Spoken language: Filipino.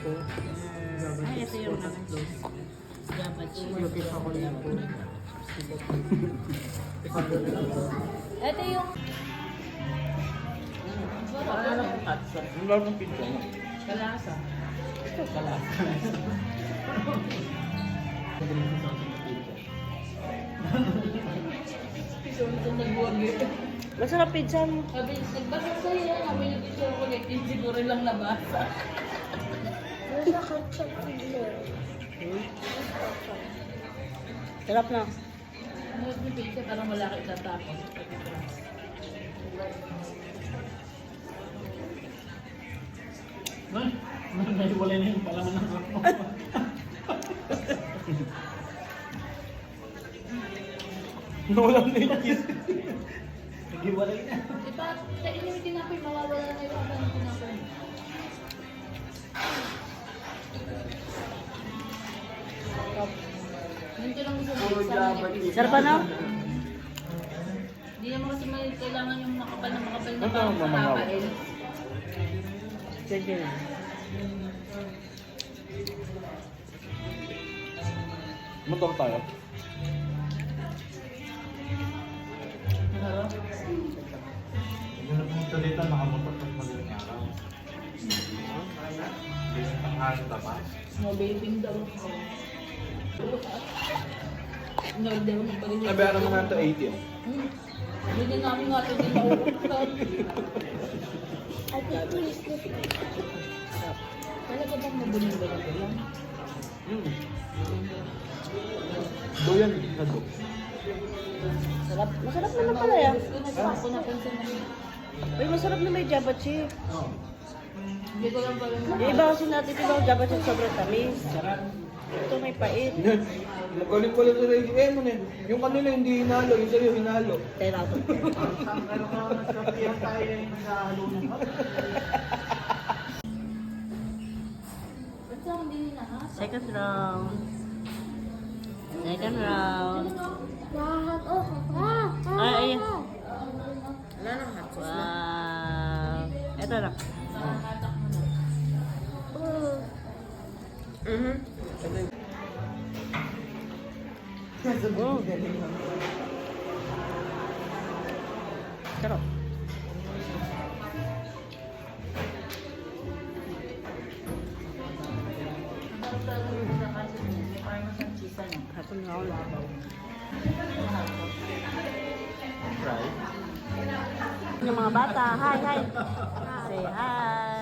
ko. Ay, ito yung Java cheese. Yung ako lang po. Ito yung... Ano lang ang hot sauce? Ang laro ng pizza mo. Kalasa. Ito pala. Masarap pizza mo. Sabi, nagbasa sa'yo yan. Sabi yung picture ko, siguro lang nabasa. Sarap na. Ngunit yung picture, parang wala ka itatapos. Wala na yung palaman ng ako. Nawalan na yung kiss. Nag-iwalay na. Diba, kainin yung tinapay, mawawala na yung abang ng tinapay. Hindi lang gusto mo isa. Sarap na? Hindi naman kasi may kailangan yung makapal na Ano ang mamamaw? kakain. Sige na. Motor tayo. Hindi na pumunta dito, nakamotor at magaling araw. Hindi na tanghali pa. No vaping daw. No, daw mo pa rin. Nabayaran naman ito 80. Hindi na namin nga ito din nauutan. Talaga bang mabuling ba lang? Doyan na do. Sarap. Masarap naman pala yan. Ako napansin na. Ay, masarap na may Java cheese. Hindi ko lang pala. Yung iba kasi natin ito Java cheese sobrang tamis. Ito may pait. Magaling pala sa Reggie. Eh, man yung kanila hindi hinalo, yung sa'yo hinalo. Tayo natin. Pero kung nagkapihan tayo yung naghahalo na. Ba't sa hindi hinahat? Second round. Second round. Ay, ay. Wala nang hot sauce na. Wow. Ito na. Hatak mo na. Sarap. Hapon na ako labaw. Right? Yung mga bata, hi, hi. Say hi.